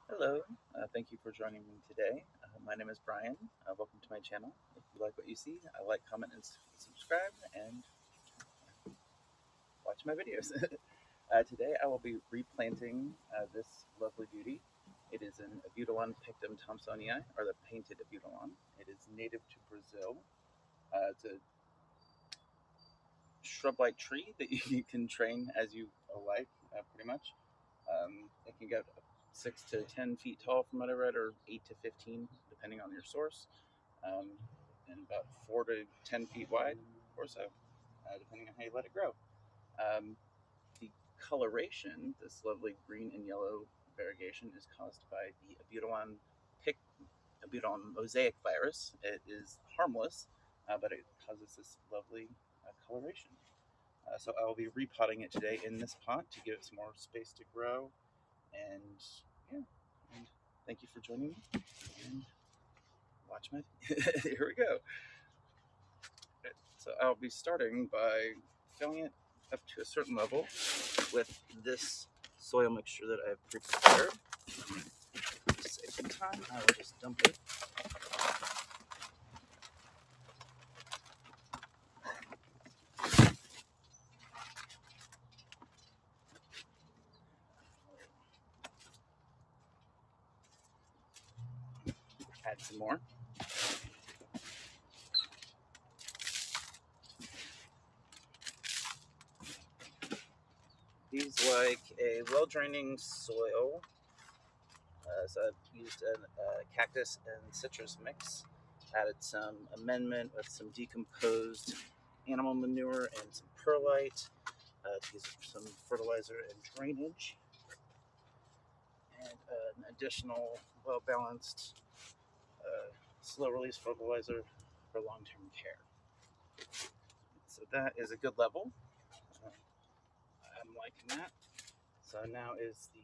Hello, thank you for joining me today. My name is Brian. Welcome to my channel. If you like what you see, like, comment, and subscribe, and watch my videos. Today I will be replanting this lovely beauty. It is an abutilon pictum thompsonii, or the painted abutilon. It is native to Brazil. It's a shrub-like tree that you can train as you like, pretty much. It can get 6 to 10 feet tall from what I read, or 8 to 15, depending on your source, um, and about 4 to 10 feet wide, or so, depending on how you let it grow. The coloration, this lovely green and yellow variegation, is caused by the pic, abutilon mosaic virus. It is harmless, but it causes this lovely coloration. So I will be repotting it today in this pot to give it some more space to grow. And yeah, and thank you for joining me. And watch my. Here we go. So I'll be starting by filling it up to a certain level with this soil mixture that I've prepared. To save some time, I will just dump it. Add some more. These like a well-draining soil. So I've used a cactus and citrus mix. Added some amendment with some decomposed animal manure and some perlite to use some fertilizer and drainage, and an additional well-balanced slow-release fertilizer for long-term care. So that is a good level. Uh, I'm liking that. So now is the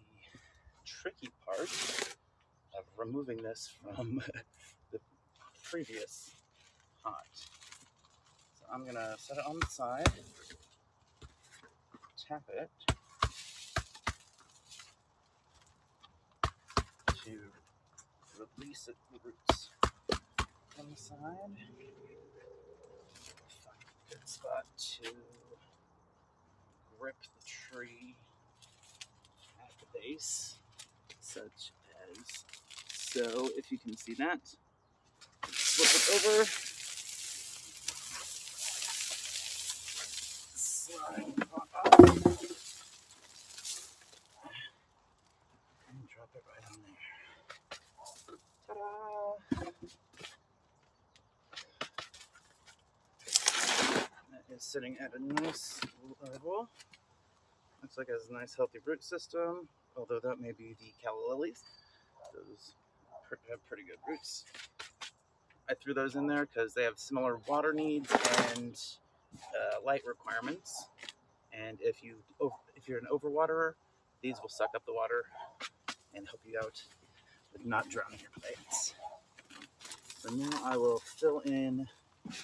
tricky part of removing this from the previous pot. So I'm gonna set it on the side, tap it to release it, the roots on the side. Find a good spot to grip the tree at the base, such as so. If you can see that, flip it over, slide the pot off, and drop it right on there. Ta-da! That is sitting at a nice level. Looks like it has a nice healthy root system, although that may be the calla lilies. Those have pretty good roots. I threw those in there because they have similar water needs and light requirements. And if you're an overwaterer, these will suck up the water and help you out with not drowning your plants. So now I will fill in the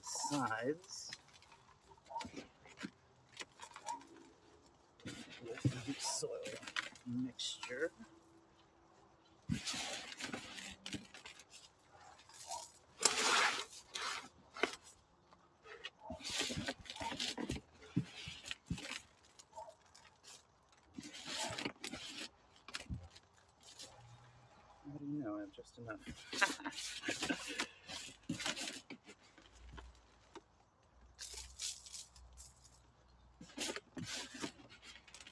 sides with the soil mixture. How do you know I have just enough?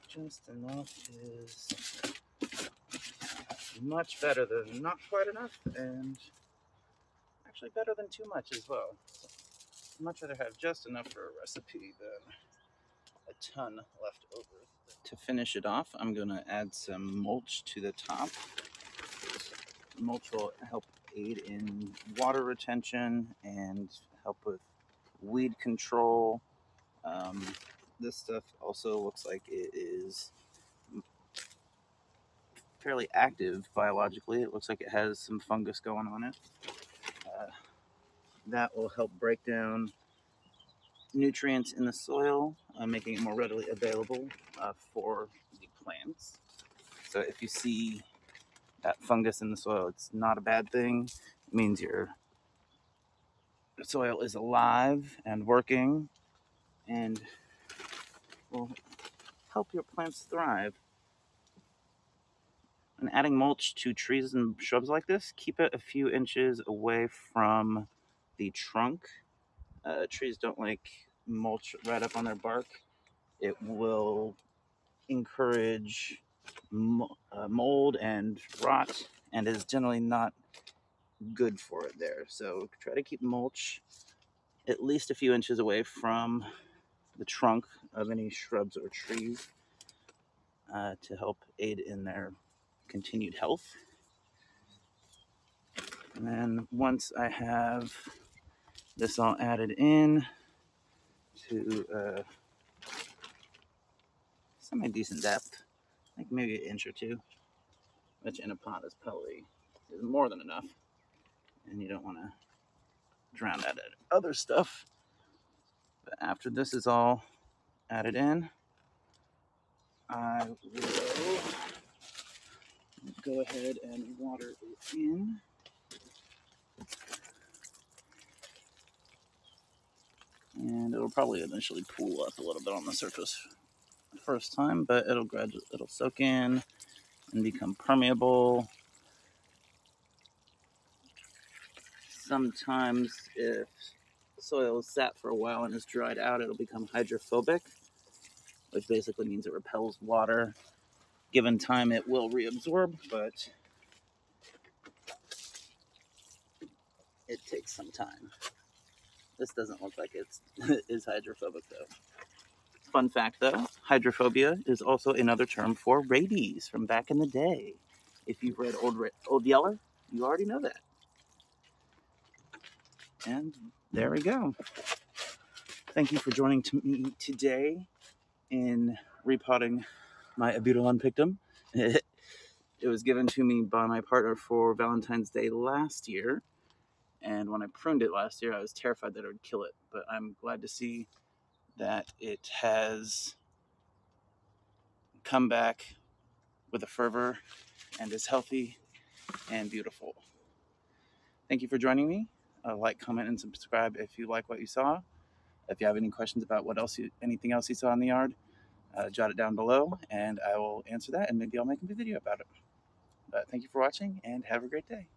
Just enough is much better than not quite enough, and actually better than too much as well. So I'd much rather have just enough for a recipe than a ton left over. To finish it off, I'm going to add some mulch to the top. Mulch will help aid in water retention and help with weed control. This stuff also looks like it is fairly active biologically. It looks like it has some fungus going on it. That will help break down nutrients in the soil, making it more readily available for the plants. So if you see that fungus in the soil, it's not a bad thing. It means your soil is alive and working and will help your plants thrive. And adding mulch to trees and shrubs like this, keep it a few inches away from the trunk. Trees don't like mulch right up on their bark. It will encourage mold and rot, and is generally not good for it there. So try to keep mulch at least a few inches away from the trunk of any shrubs or trees to help aid in their continued health. And then once I have this all added in to semi-decent depth, like maybe an inch or two, which in a pot is probably more than enough, and you don't want to drown out other stuff. But after this is all added in, I will go ahead and water it in. And it'll probably initially pool up a little bit on the surface the first time, but it'll soak in and become permeable. Sometimes if soil is sat for a while and is dried out, it'll become hydrophobic, which basically means it repels water. Given time, it will reabsorb, but it takes some time. This doesn't look like it is hydrophobic, though. Fun fact, though, hydrophobia is also another term for rabies from back in the day. If you've read Old Yeller, you already know that. And there we go. Thank you for joining me today in repotting my abutilon pictum. It was given to me by my partner for Valentine's Day last year. And when I pruned it last year, I was terrified that it would kill it. But I'm glad to see that it has come back with a fervor and is healthy and beautiful. Thank you for joining me. Like, comment, and subscribe if you like what you saw. If you have any questions about anything else you saw in the yard, jot it down below, and I will answer that, and maybe I'll make a video about it. But thank you for watching, and have a great day.